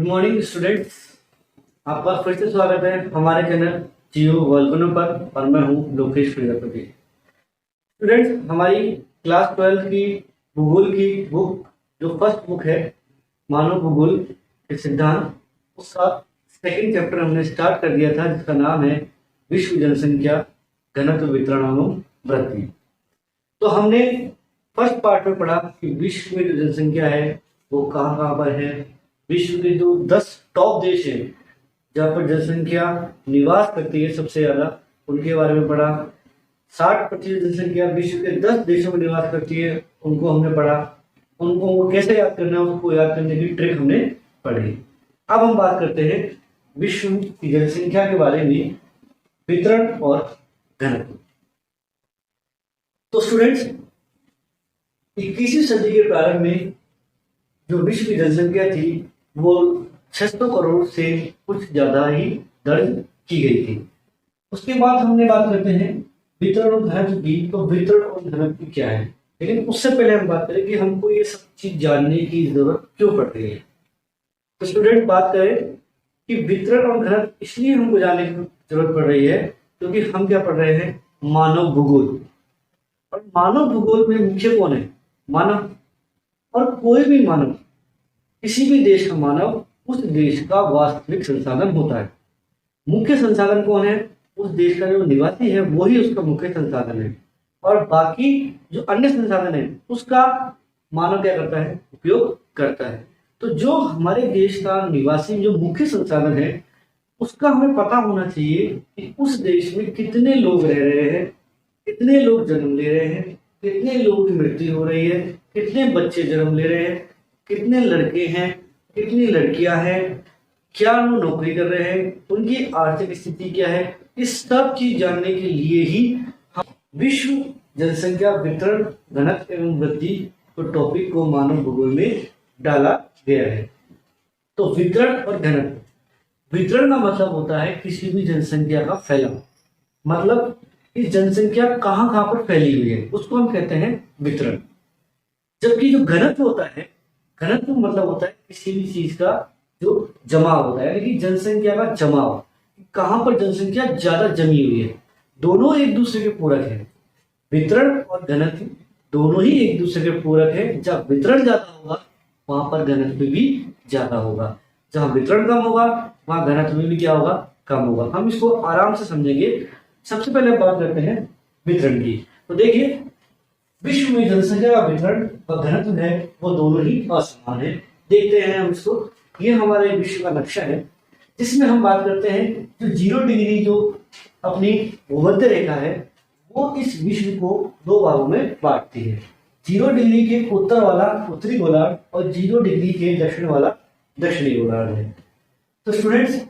Good morning students. आपका फिर से स्वागत है हमारे चैनल जियो वॉल्कनो पर और मैं हूं लोकेश प्रजापति। स्टूडेंट्स, हमारी क्लास 12 की भूगोल की बुक जो फर्स्ट बुक है मानव भूगोल के सिद्धांत, उसका सेकंड चैप्टर हमने स्टार्ट कर दिया था, जिसका नाम है विश्व जनसंख्या घनत्व वितरण एवं वृद्धि। तो हमने फर्स्ट पार्ट में पढ़ा कि विश्व में जो जनसंख्या है वो कहाँ कहाँ पर है। विश्व के जो 10 टॉप देश हैं जहाँ पर जनसंख्या निवास करती है सबसे ज्यादा, उनके बारे में पढ़ा। 60% जनसंख्या विश्व के 10 देशों में निवास करती है, उनको हमने पढ़ा। उनको कैसे याद करना है, उसको याद करने की ट्रिक हमने पढ़ी। अब हम बात करते हैं विश्व की जनसंख्या के बारे में, वितरण और घनत्व। तो स्टूडेंट्स, 21वीं सदी के प्रारंभ में जो विश्व की जनसंख्या थी वो 600 करोड़ से कुछ ज्यादा ही दर्ज की गई थी। उसके बाद हमने बात करते हैं वितरण और घनत्व की। तो वितरण और घनत्व क्या है, लेकिन उससे पहले हम बात करें कि हमको ये सब चीज जानने की जरूरत क्यों पड़ रही है। तो स्टूडेंट, बात करें कि वितरण और घनत्व इसलिए हमको जानने की जरूरत पड़ रही है क्योंकि हम क्या पढ़ रहे हैं, मानव भूगोल। और मानव भूगोल में मुख्य कौन है, मानव। और कोई भी मानव, किसी भी देश का मानव उस देश का वास्तविक संसाधन होता है। मुख्य संसाधन कौन है, उस देश का जो निवासी है वही उसका मुख्य संसाधन है। और बाकी जो अन्य संसाधन है उसका मानव क्या करता है, उपयोग करता है। तो जो हमारे देश का निवासी जो मुख्य संसाधन है उसका हमें पता होना चाहिए कि उस देश में कितने लोग रह रहे हैं, कितने लोग जन्म ले रहे हैं, कितने लोगों की मृत्यु हो रही है, कितने बच्चे जन्म ले रहे हैं, कितने लड़के हैं, कितनी लड़कियां हैं, क्या वो नौकरी कर रहे हैं, उनकी आर्थिक स्थिति क्या है। इस सब चीज जानने के लिए ही हम विश्व जनसंख्या वितरण घनत्व एवं वृद्धि को टॉपिक को मानव भूगोल में डाला गया है। तो वितरण और घनत्व, वितरण का मतलब होता है किसी भी जनसंख्या का फैलाव, मतलब इस जनसंख्या कहाँ कहाँ पर फैली हुई है उसको हम कहते हैं वितरण। जबकि जो घनत्व होता है, घनत्व मतलब होता है किसी भी चीज का जो जमाव होता है, यानी कि जनसंख्या का जमाव, कहां पर जनसंख्या ज्यादा जमी हुई है। दोनों एक दूसरे के पूरक है, वितरण और घनत्व दोनों ही एक दूसरे के पूरक है। जब वितरण ज्यादा होगा वहां पर घनत्व भी ज्यादा होगा, जहां वितरण कम होगा वहां घनत्व भी क्या होगा, कम होगा। हम इसको आराम से समझेंगे। सबसे पहले बात करते हैं वितरण की। तो देखिए, विश्व में जनसंख्या का वितरण और घनत्व है वो दोनों ही असमान है। देखते हैं हम इसको। ये हमारे विश्व का नक्शा है जिसमें हम बात करते हैं जो 0 डिग्री जो अपनी भूमध्य रेखा है वो इस विश्व को 2 भागों में बांटती है। 0 डिग्री के उत्तर वाला उत्तरी गोलार्ध और 0 डिग्री के दक्षिण वाला दक्षिणी गोलार्ध है। तो स्टूडेंट्स,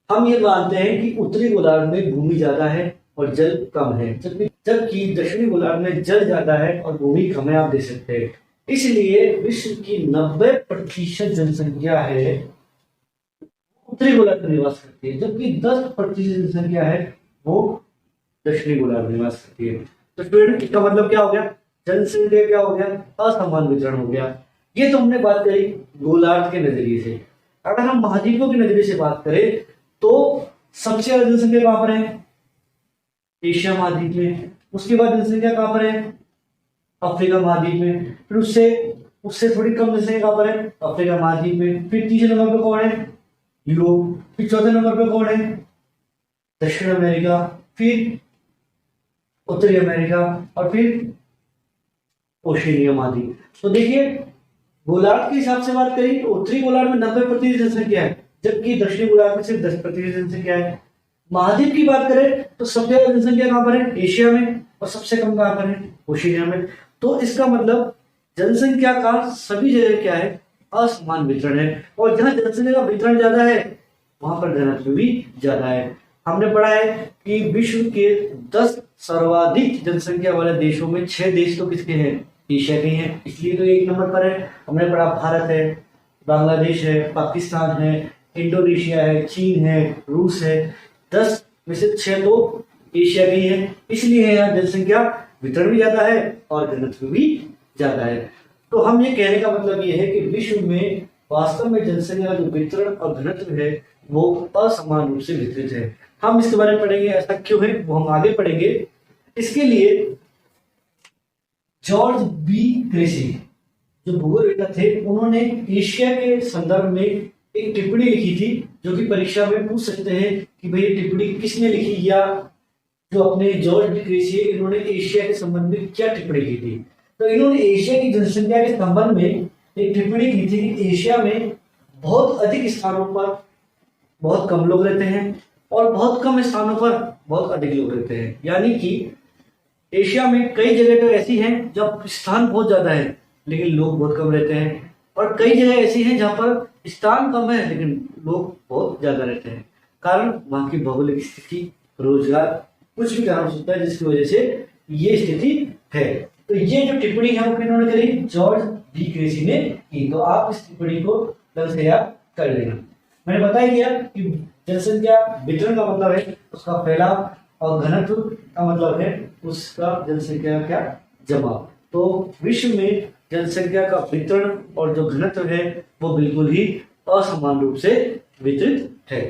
हम ये मानते हैं कि उत्तरी गोलार्ध में भूमि ज्यादा है और जल कम है, जबकि दक्षिणी गोलार्ध में जल ज्यादा है और भूमि कम है। आप देख सकते हैं। इसलिए विश्व की 90% जनसंख्या है उत्तरी गोलार्ध में निवास करती है, जबकि 10% जनसंख्या है वो दक्षिणी गोलार्ध में निवास करती है। तो स्टूडेंट, इसका मतलब क्या हो गया, जनसंख्या क्या हो गया, असमान वितरण हो गया। ये तो हमने बात करी गोलार्ध के नजरिए से। अगर हम महाद्वीपों के नजरिए से बात करें तो सबसे ज्यादा जनसंख्या कहां पर है, एशिया महाद्वीप में। उसके बाद जनसंख्या कहां पर है, अफ्रीका महाद्वीप में। फिर उससे थोड़ी कम जनसंख्या कहां पर है, अफ्रीका महाद्वीप में। फिर तीसरे नंबर पे कौन है, यूरोप। फिर चौथे नंबर पे कौन है, दक्षिण अमेरिका। फिर उत्तरी अमेरिका और फिर ओशिनिया महाद्वीप। तो देखिए, गोलार्ध के हिसाब से बात करें तो उत्तरी गोलार्ध में 90% जनसंख्या है, जबकि दक्षिणी गोलार्ध में सिर्फ 10% जनसंख्या है। महाद्वीप की बात करें तो सबसे ज्यादा जनसंख्या कहां पर है, एशिया में, और सबसे कम कहां पर है, ओशिनिया में। तो इसका मतलब जनसंख्या का सभी जगह क्या है, असमान वितरण है। और जहां जनसंख्या का वितरण ज्यादा है वहां पर घनत्व भी ज्यादा है। हमने पढ़ा है कि विश्व के 10 सर्वाधिक जनसंख्या वाले देशों में 6 देश तो किसके हैं, एशिया के हैं, इसलिए तो 1 नंबर पर है। हमने पढ़ा भारत है, बांग्लादेश है, पाकिस्तान है, इंडोनेशिया है, चीन है, रूस है। 10 में से 6 तो एशिया की है, इसलिए यहाँ जनसंख्या वितरण भी ज्यादा है और घनत्व भी ज्यादा है। तो हम ये कहने का मतलब ये है कि विश्व में वास्तव में जनसंख्या का जो वितरण और घनत्व है वो असमान रूप से वितरित है। हम इसके बारे में पढ़ेंगे, ऐसा क्यों है वो हम आगे पढ़ेंगे। इसके लिए जॉर्ज बी क्रेसी जो भूगोलवेत्ता थे, उन्होंने एशिया के संदर्भ में एक टिप्पणी लिखी थी, जो कि परीक्षा में पूछ सकते हैं कि भाई टिप्पणी किसने लिखी, या जो अपने जॉर्ज बी क्रेसी इन्होंने एशिया के संबंध में क्या टिप्पणी की थी। तो इन्होंने एशिया की जनसंख्या के संबंध में एक टिप्पणी की थी कि एशिया में बहुत अधिक स्थानों पर बहुत कम लोग रहते हैं और बहुत कम स्थानों पर बहुत अधिक लोग रहते हैं। यानी कि एशिया में कई जगह तो ऐसी हैं जब स्थान बहुत ज्यादा है लेकिन लोग बहुत कम रहते हैं, और कई जगह ऐसी हैं जहां पर स्थान कम है लेकिन लोग बहुत ज्यादा रहते हैं। कारण वहां की भौगोलिक स्थिति, रोजगार, कुछ भी कारण हो सकता है जिसकी वजह से ये स्थिति है। तो ये जो टिप्पणी है वो किन्होंने करी, जॉर्ज बी क्रेसी ने की। तो आप इस टिप्पणी को ढंग से याद कर लेना। मैंने बता ही दिया कि जनसंख्या वितरण का मतलब है उसका फैलाव, और घनत्व का मतलब है उसका जनसंख्या का जमाव। तो विश्व में जनसंख्या का वितरण और जो घनत्व है वो बिल्कुल ही असमान रूप से वितरित है।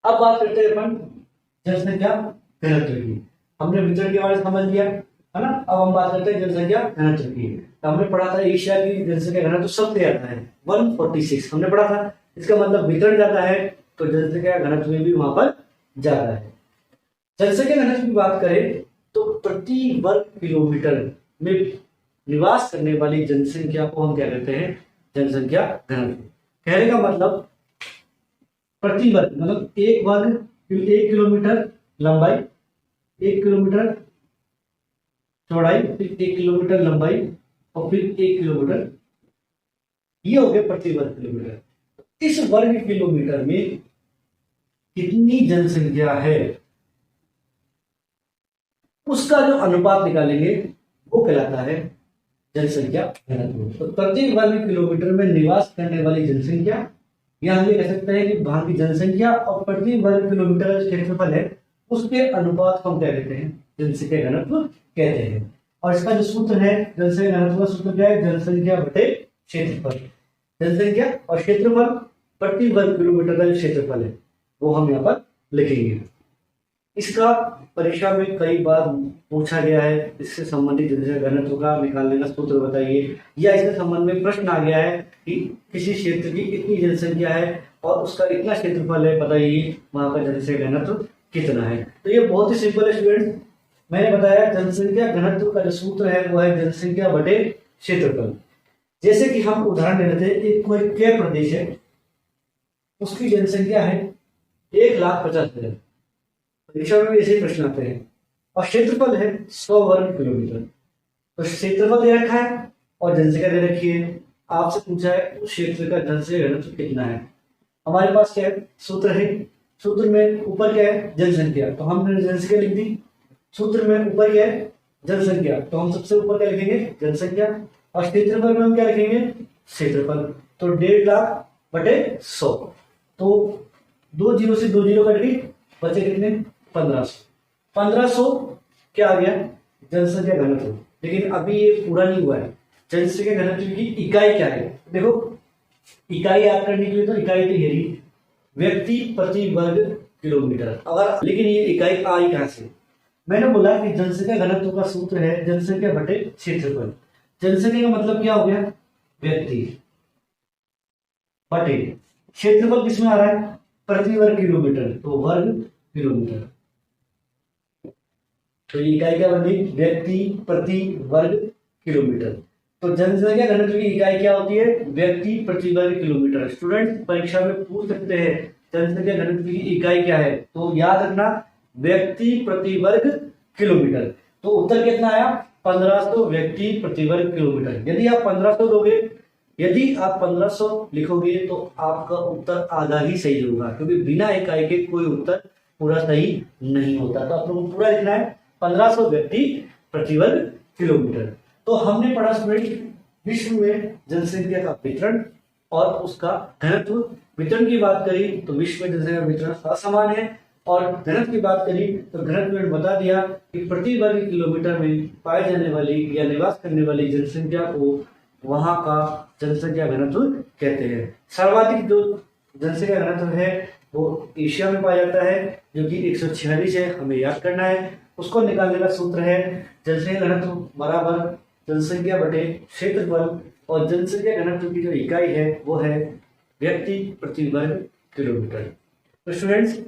अब बात करते हैं अपन जनसंख्या घनत्व की। हमने वितरण के बारे में समझ लिया है ना। अब हम बात करते हैं जनसंख्या घनत्व की। तो हमने पढ़ा था एशिया की जनसंख्या घनत्व सबसे आता है 146, हमने पढ़ा था। इसका मतलब वितरण ज्यादा है तो जनसंख्या घनत्व भी वहां पर ज्यादा है। जनसंख्या घनत्व की बात करें तो प्रति वर्ग किलोमीटर में निवास करने वाली जनसंख्या को हम क्या कहते हैं, जनसंख्या घनत्व। कहने का मतलब प्रति वर्ग मतलब एक वर्ग, 1 किलोमीटर लंबाई, 1 किलोमीटर चौड़ाई, फिर 1 किलोमीटर लंबाई और फिर 1 किलोमीटर, ये हो गया प्रति वर्ग किलोमीटर। इस वर्ग किलोमीटर में कितनी जनसंख्या है उसका जो अनुपात निकालेंगे वो कहलाता है जनसंख्या घनत्व। तो प्रति वर्ग किलोमीटर में निवास करने वाली जनसंख्या, या हम ये कह सकते हैं कि वहां की जनसंख्या और प्रति वर्ग किलोमीटर का क्षेत्रफल है उसके अनुपात को हम क्या कहते हैं, जनसंख्या घनत्व कहते हैं। और इसका जो सूत्र है जनसंख्या घनत्व का सूत्र क्या है, जनसंख्या बटे क्षेत्रफल। जनसंख्या और क्षेत्रफल प्रति वर्ग किलोमीटर का जो क्षेत्रफल है वो हम यहाँ पर लिखेंगे। इसका परीक्षा में कई बार पूछा गया है, इससे संबंधित जनसंख्या घनत्व का निकालने का सूत्र बताइए, या इसके संबंध में प्रश्न आ गया है कि किसी क्षेत्र की इतनी जनसंख्या है और उसका इतना क्षेत्रफल है, बताइए वहां का जनसंख्या घनत्व कितना है। तो ये बहुत ही सिंपल है स्टूडेंट। मैंने बताया जनसंख्या घनत्व का जो सूत्र है वो है जनसंख्या बटे क्षेत्रफल। जैसे कि हम उदाहरण ले लेते हैं, एक कोई के प्रदेश है, उसकी जनसंख्या है 1,50,000। परीक्षा में भी ऐसे ही प्रश्न आते हैं, और क्षेत्रफल है 100 वर्ग किलोमीटर। तो क्षेत्रफल दे रखा है और जनसंख्या दे रखी है। आपसे पूछा है उस क्षेत्र का जनसंख्या घनत्व कितना है। हमारे पास क्या है, सूत्र है। सूत्र में ऊपर क्या है, जनसंख्या, तो हमने जनसंख्या लिख दी। सूत्र में ऊपर क्या है, जनसंख्या, तो हम सबसे ऊपर क्या लिखेंगे, जनसंख्या। और क्षेत्रफल में हम क्या लिखेंगे, क्षेत्रफल। तो 1.5 लाख बटे 100। तो 2 जीरो से 2 जीरो कट गई, बचे कितने, 1500। 1500 क्या आ गया, जनसंख्या घनत्व। लेकिन अभी ये पूरा नहीं हुआ है। जनसंख्या घनत्व की इकाई क्या है, देखो इकाई याद करने के लिए तो इकाई तो यही व्यक्ति प्रति वर्ग किलोमीटर। अगर लेकिन ये इकाई आई कहां से, मैंने बोला कि जनसंख्या घनत्व का सूत्र है जनसंख्या बटे क्षेत्रफल। जनसंख्या का मतलब क्या हो गया, व्यक्ति, बटे क्षेत्रफल किसमें आ रहा है, प्रति वर्ग किलोमीटर, तो वर्ग किलोमीटर। तो ये इकाई क्या बनी, व्यक्ति प्रति वर्ग किलोमीटर। तो जनसंख्या घनत्व की इकाई क्या होती है, व्यक्ति प्रति वर्ग किलोमीटर। स्टूडेंट परीक्षा में पूछ सकते हैं जनसंख्या घनत्व की इकाई क्या है, तो याद रखना व्यक्ति प्रति वर्ग किलोमीटर। तो उत्तर कितना आया, 1500 व्यक्ति प्रति वर्ग किलोमीटर। यदि आप 1500 दोगे, यदि आप 1500 लिखोगे तो आपका उत्तर आधा ही सही होगा, क्योंकि बिना इकाई के कोई उत्तर पूरा सही नहीं होता। तो आप लोगों को पूरा लिखना है 1500 व्यक्ति प्रति वर्ग किलोमीटर। तो हमने पढ़ा स्टूडेंट विश्व में जनसंख्या का वितरण और उसका घनत्व। वितरण की बात करी तो विश्व में जनसंख्या वितरण असमान है, और घनत्व की बात करी तो घनत्व में बता दिया कि प्रति वर्ग किलोमीटर में पाए जाने वाली या निवास करने वाली जनसंख्या को वहां का जनसंख्या घनत्व कहते हैं। सर्वाधिक जो जनसंख्या घनत्व है वो एशिया में पाया जाता है, जो कि 146 है, हमें याद करना है। उसको निकालने का सूत्र है जनसंख्या घनत्व बराबर जनसंख्या बटे क्षेत्रफल, और जनसंख्या घनत्व की जो इकाई है वो है व्यक्ति प्रति वर्ग किलोमीटर। तो स्टूडेंट्स,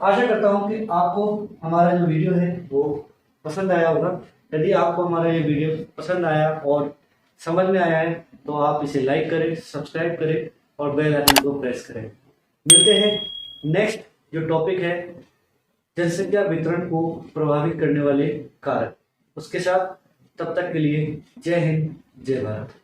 आशा करता हूं कि आपको हमारा जो वीडियो है वो पसंद आया होगा। यदि आपको हमारा ये वीडियो पसंद आया और समझ में आया है तो आप इसे लाइक करें, सब्सक्राइब करें और बेल आइकन को प्रेस करें। मिलते हैं नेक्स्ट जो टॉपिक है जनसंख्या वितरण को प्रभावित करने वाले कारक, उसके साथ। तब तक के लिए जय हिंद, जय भारत।